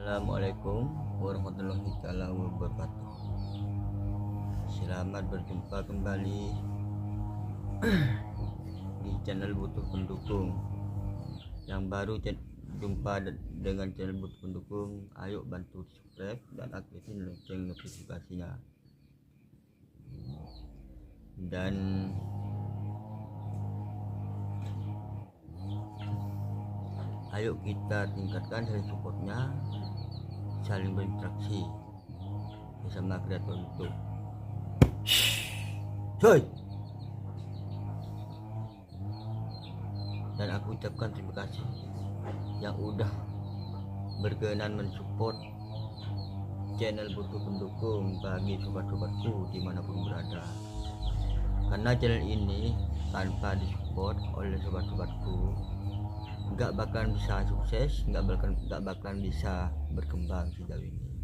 Assalamualaikum warahmatullahi wabarakatuh. Selamat berjumpa kembali di channel Butuh Pendukung. Yang baru jumpa dengan channel Butuh Pendukung, ayo bantu subscribe dan aktifin lonceng notifikasinya. Dan ayo kita tingkatkan saling supportnya, saling berinteraksi bersama kreator YouTube. Coy. Dan aku ucapkan terima kasih yang udah berkenan mensupport channel Butuh Pendukung bagi sobat-sobatku dimanapun berada. Karena channel ini tanpa disupport oleh sobat-sobatku nggak bakalan bisa sukses, nggak bakalan bisa berkembang sejauh ini.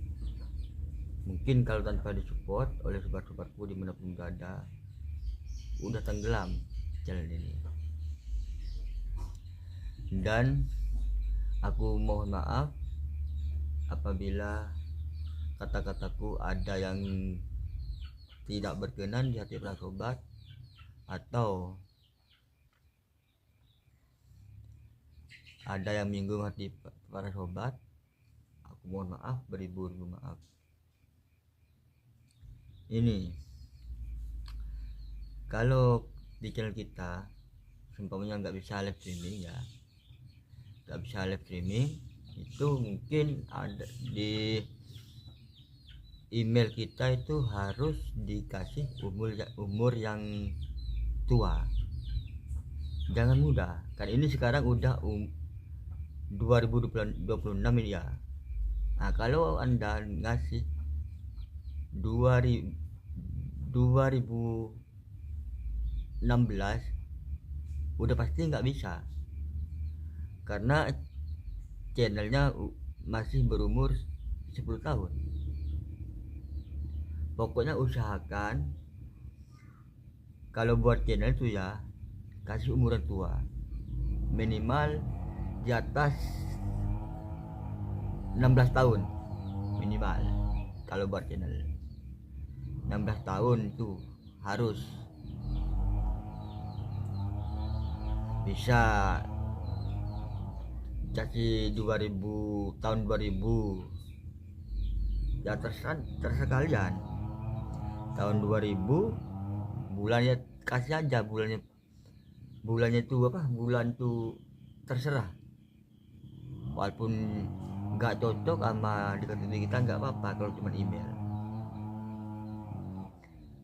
Mungkin kalau tanpa disupport oleh sobat-sobatku dimanapun berada, udah tenggelam channel ini. Dan aku mohon maaf apabila kata-kataku ada yang tidak berkenan di hati para sobat, atau ada yang menyinggung hati para sobat. Aku mohon maaf, beribu-ribu maaf. Ini kalau di channel kita seumpamanya nggak bisa live streaming ya, nggak bisa live streaming, itu mungkin ada di email kita itu harus dikasih umur yang tua, jangan muda. Kan ini sekarang udah 2026 ini ya. Nah, kalau anda ngasih 2016 udah pasti nggak bisa, karena channelnya masih berumur 10 tahun. Pokoknya usahakan kalau buat channel itu ya kasih umuran tua, minimal di atas 16 tahun minimal. Kalau buat channel 16 tahun itu harus bisa. Kasih 2000, tahun 2000 ya, terserah kalian. Tahun 2000 bulannya kasih aja, bulannya itu apa, bulan itu terserah. Walaupun nggak cocok sama dikasih kita nggak apa-apa kalau cuma email.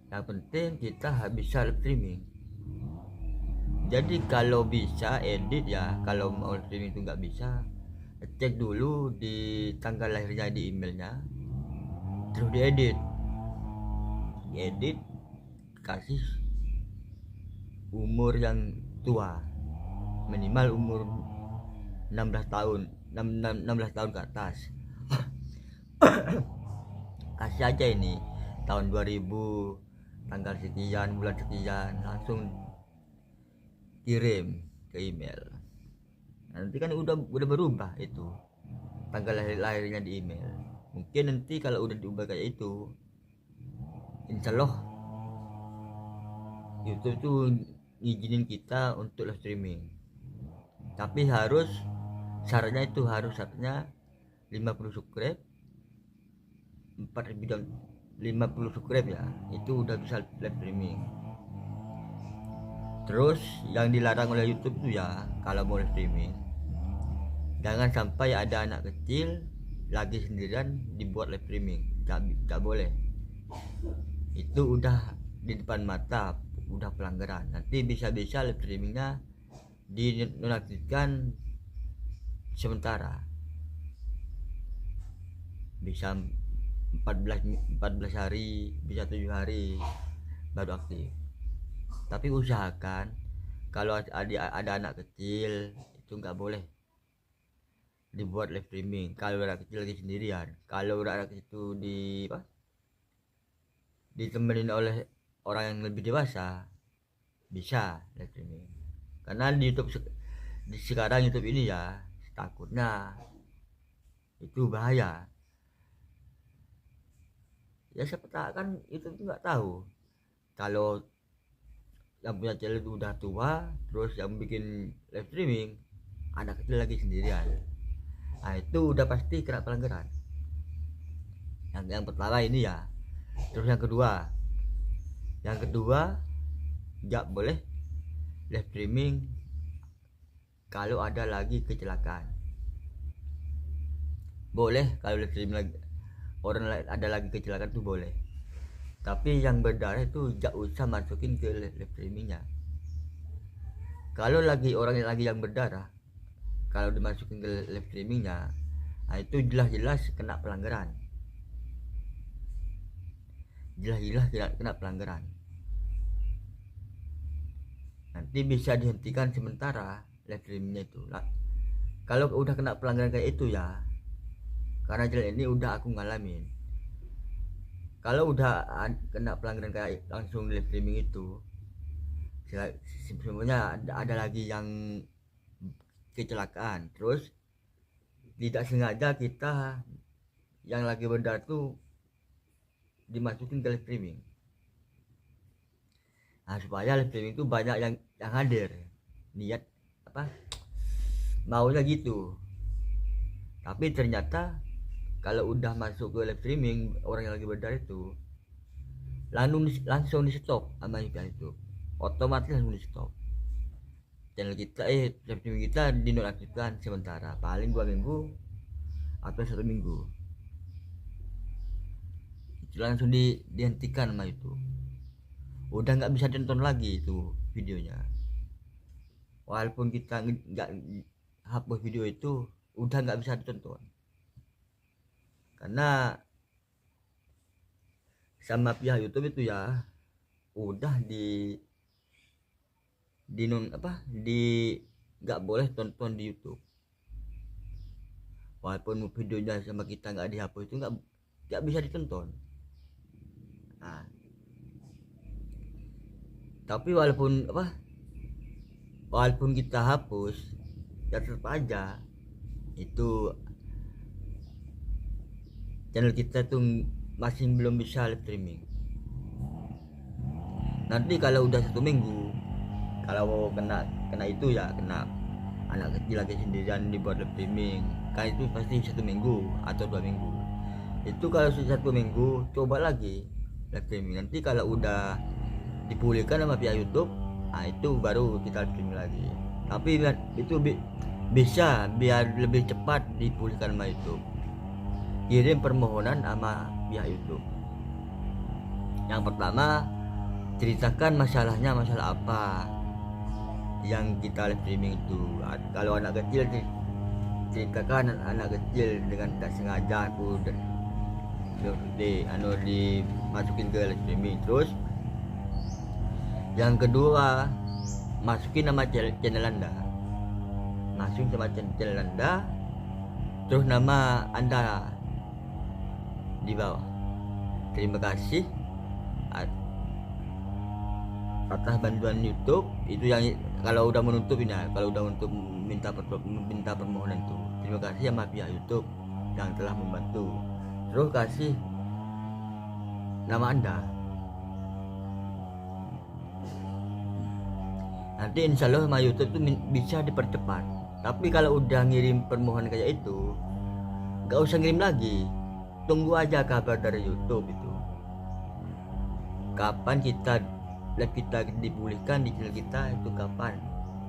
Yang penting kita bisa live streaming. Jadi kalau bisa edit ya, kalau mau streaming itu nggak bisa, cek dulu di tanggal lahirnya di emailnya, terus diedit, kasih umur yang tua, minimal umur 16 tahun, 16 tahun ke atas. Kasih aja ini tahun 2000, tanggal sekian, bulan sekian, langsung kirim ke email. Nanti kan udah berubah itu tanggal lahirnya di email. Mungkin nanti kalau udah diubah kayak itu, insya Allah YouTube tuh ngizinin kita untuk live streaming. Tapi syaratnya 50 subscribe, 50 subscribe ya, itu udah bisa live streaming. Terus yang dilarang oleh YouTube tuh ya, kalau mau live streaming jangan sampai ada anak kecil lagi sendirian dibuat live streaming, gak boleh. Itu udah di depan mata, udah pelanggaran. Nanti bisa-bisa live streamingnya dinonaktifkan sementara, bisa 14 hari, bisa 7 hari baru aktif. Tapi usahakan kalau ada anak kecil itu nggak boleh dibuat live streaming. Kalau anak kecil lagi sendirian, kalau anak itu ditemenin oleh orang yang lebih dewasa, bisa live streaming. Karena di YouTube sekarang, YouTube ini ya, takutnya itu bahaya. Ya siapa tahu kan itu tuh nggak tahu kalau yang punya channel itu udah tua, terus yang bikin live streaming anak kecil lagi sendirian, nah itu udah pasti kena pelanggaran. Yang pertama ini ya. Terus yang kedua nggak boleh live streaming kalau ada lagi kecelakaan. Boleh kalau live streaming lagi orang ada lagi kecelakaan tuh boleh, tapi yang berdarah itu nggak usah masukin ke live streamingnya. Kalau lagi orang yang berdarah, kalau dimasukin ke live streamingnya, nah itu jelas-jelas kena pelanggaran, kena pelanggaran. Nanti bisa dihentikan sementara live streamingnya itu. Kalau udah kena pelanggaran kayak itu ya, karena channel ini udah aku ngalamin. Kalau udah kena pelanggaran kayak langsung live streaming itu, sebenarnya ada lagi yang kecelakaan, terus tidak sengaja kita yang lagi berdarah tuh dimasukin ke live streaming. Nah supaya live streaming itu banyak yang hadir, niat apa maunya gitu. Tapi ternyata kalau udah masuk ke live streaming orang yang lagi berdarah itu langsung di stop sama itu, otomatis langsung di stop. Channel kita live streaming kita dinonaktifkan sementara paling 2 minggu atau 1 minggu, itu langsung dihentikan sama itu. Udah nggak bisa ditonton lagi itu videonya, walaupun kita nggak hapus video itu udah nggak bisa ditonton, karena sama pihak YouTube itu ya udah di nggak boleh tonton di YouTube, walaupun videonya sama kita nggak dihapus itu nggak bisa ditonton. Nah tapi walaupun kita hapus ya tetap aja itu channel kita tuh masih belum bisa live streaming. Nanti kalau udah 1 minggu, kalau kena itu ya kena anak kecil lagi sendirian dibuat live streaming, kan itu pasti 1 minggu atau 2 minggu. Itu kalau sudah 1 minggu coba lagi live streaming. Nanti kalau udah dipulihkan sama pihak YouTube, nah itu baru kita live streaming lagi. Tapi itu bisa biar lebih cepat dipulihkan sama YouTube, kirim permohonan sama pihak YouTube. Yang pertama ceritakan masalahnya, masalah apa yang kita live streaming itu. Kalau anak kecil ceritakan anak kecil dengan tak sengaja aku dimasukin ke live streaming. Terus yang kedua masukin nama channel Anda, masukin sama channel Anda, terus nama Anda di bawah. Terima kasih atas bantuan YouTube. Itu yang kalau udah menutup ini ya, kalau udah untuk minta permohonan itu, terima kasih sama pihak YouTube yang telah membantu. Terus kasih nama Anda. Nanti insya Allah sama YouTube itu bisa dipercepat. Tapi kalau udah ngirim permohonan kayak itu, gak usah ngirim lagi, tunggu aja kabar dari YouTube itu. Kapan kita dipulihkan di channel kita itu kapan?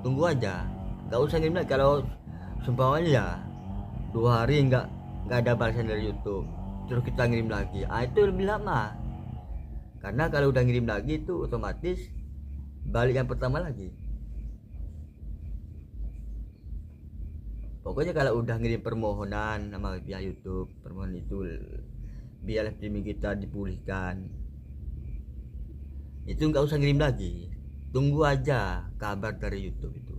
Tunggu aja, gak usah ngirim lagi. Kalau seumpamanya 2 hari nggak ada balasan dari YouTube, terus kita ngirim lagi, itu lebih lama. Karena kalau udah ngirim lagi itu otomatis balik yang pertama lagi. Pokoknya kalau udah ngirim permohonan sama pihak YouTube, permohonan itu biar live streaming kita dipulihkan, itu nggak usah ngirim lagi, tunggu aja kabar dari YouTube itu.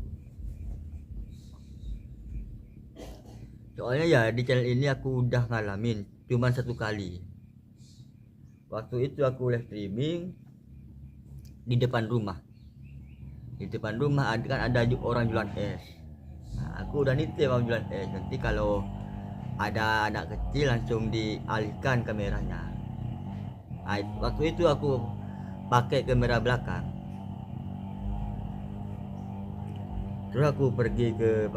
Soalnya ya di channel ini aku udah ngalamin cuma 1 kali. Waktu itu aku live streaming di depan rumah. Di depan rumah kan ada orang jualan es. Nah, aku udah nitip orang jualan es. Nanti kalau ada anak kecil langsung dialihkan kameranya. Waktu itu aku pakai kamera belakang, terus aku pergi ke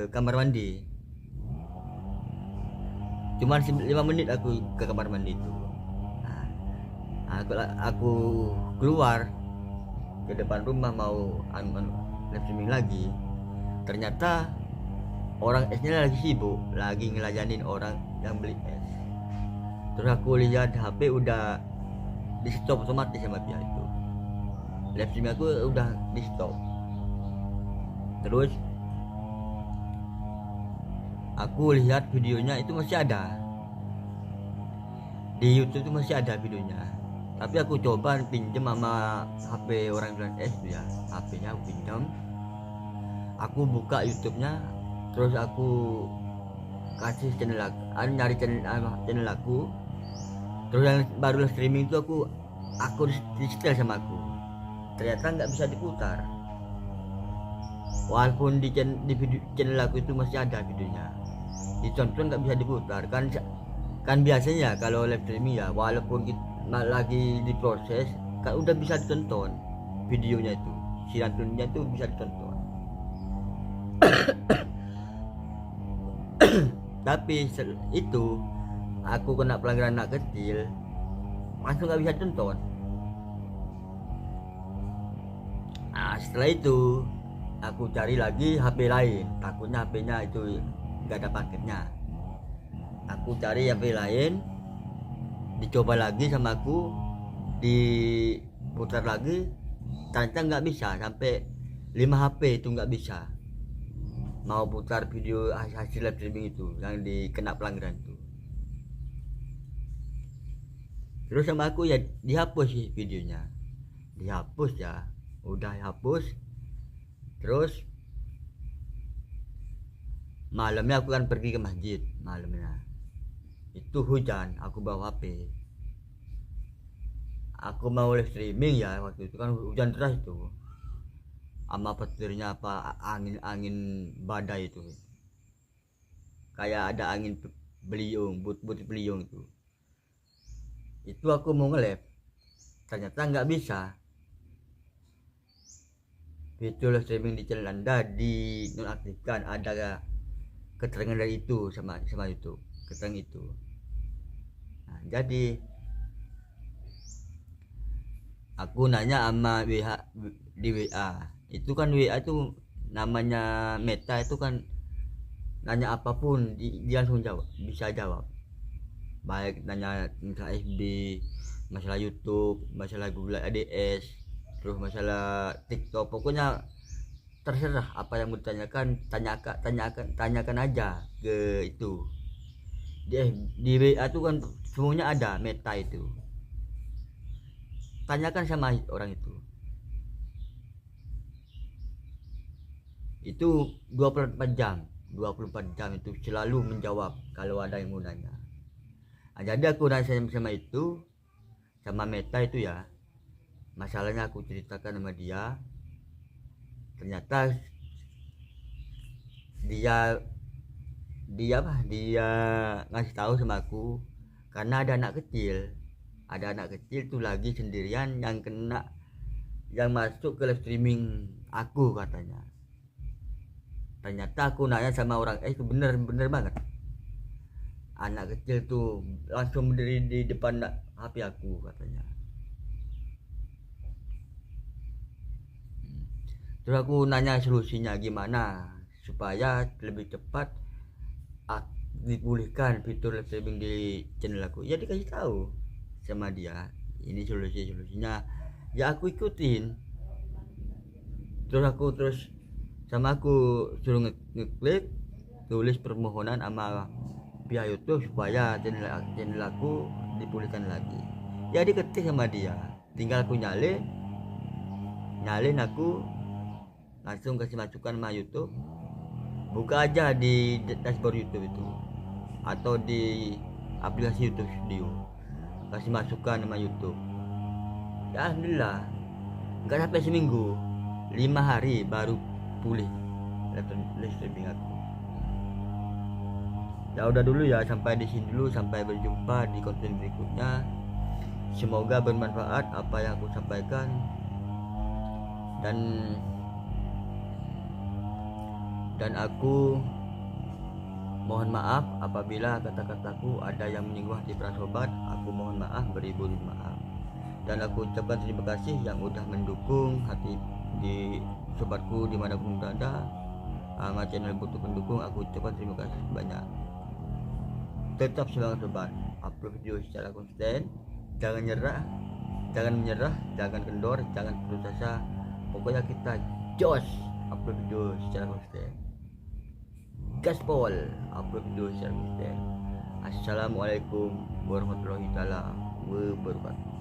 kamar mandi. Cuman 5 menit aku ke kamar mandi itu. Aku keluar ke depan rumah mau live streaming lagi. Ternyata orang esnya lagi sibuk, lagi ngelayanin orang yang beli es. Terus aku lihat HP udah di stop otomatis sama pihak itu. Live streaming aku udah di stop. Terus aku lihat videonya itu masih ada di YouTube, itu masih ada videonya. Tapi aku coba pinjam sama HP orang bilang itu ya, HP-nya aku pinjam, aku buka YouTube-nya, terus aku kasih channel aku, nyari channel aku, terus yang baru streaming itu aku di setel sama aku. Ternyata nggak bisa diputar, walaupun di channel aku itu masih ada videonya, ditonton nggak bisa diputar. Kan biasanya kalau live streaming ya, walaupun kita lagi diproses kan udah bisa ditonton videonya itu, sinetronnya itu bisa ditonton. Tapi itu aku kena pelanggaran anak kecil, langsung nggak bisa ditonton. Setelah itu aku cari lagi HP lain, takutnya HP-nya itu nggak ada paketnya. Aku cari HP lain, dicoba lagi sama aku, diputar lagi, ternyata nggak bisa. Sampai 5 HP itu nggak bisa mau putar video hasil live streaming itu yang dikena pelanggaran itu. Terus sama aku ya dihapus sih videonya, dihapus ya, udah dihapus. Terus malamnya aku kan pergi ke masjid, malamnya itu hujan, aku bawa HP, aku mau live streaming ya. Waktu itu kan hujan deras itu, sama petirnya apa, angin badai itu, kayak ada angin beliung, butir beliung itu aku mau nge-live, ternyata nggak bisa. Video live streaming di channel Anda dinonaktifkan, ada keterangan dari itu sama YouTube, keterangan itu. Jadi aku nanya sama di WA itu kan, WA itu namanya Meta itu kan, nanya apapun dia langsung bisa jawab, baik nanya masalah FB, masalah YouTube, masalah Google ADS, terus masalah TikTok, pokoknya terserah apa yang mau ditanyakan, tanyakan aja ke itu. Di WA itu kan semuanya ada Meta itu, tanyakan sama orang itu 24 jam itu selalu menjawab kalau ada yang mau nanya. Jadi aku nanya sama Meta itu ya, masalahnya aku ceritakan sama dia. Ternyata dia ngasih tahu sama aku, karena ada anak kecil tuh lagi sendirian yang masuk ke live streaming aku katanya. Ternyata aku nanya sama orang itu bener banget, anak kecil tuh langsung berdiri di depan HP aku katanya. Terus aku nanya solusinya gimana supaya lebih cepat dipulihkan fitur live streaming di channel aku. Ya dikasih tahu sama dia, ini solusinya ya aku ikutin. Terus sama aku suruh ngeklik tulis permohonan sama pihak YouTube supaya channel aku dipulihkan lagi. Ya diketik sama dia, tinggal aku nyalin aku langsung kasih masukan sama YouTube. Buka aja di dashboard YouTube itu atau di aplikasi YouTube Studio, kasih masukan sama YouTube. Ya alhamdulillah nggak sampai seminggu, 5 hari baru pulih live streaming aku. Ya udah dulu ya, sampai di sini dulu, sampai berjumpa di konten berikutnya. Semoga bermanfaat apa yang aku sampaikan, dan aku mohon maaf apabila kata-kataku ada yang menyinggung hati para sobat. Aku mohon maaf, beribu-ribu maaf. Dan aku ucapkan terima kasih yang udah mendukung hati di sobatku dimanapun berada. Sama channel butuh pendukung, aku ucapkan terima kasih banyak. Tetap semangat sobat, upload video secara konsisten, jangan menyerah, jangan kendor, jangan putus asa. Pokoknya kita jos upload video secara konsisten. Gaspol upload video secara konsisten. Assalamualaikum warahmatullahi wabarakatuh.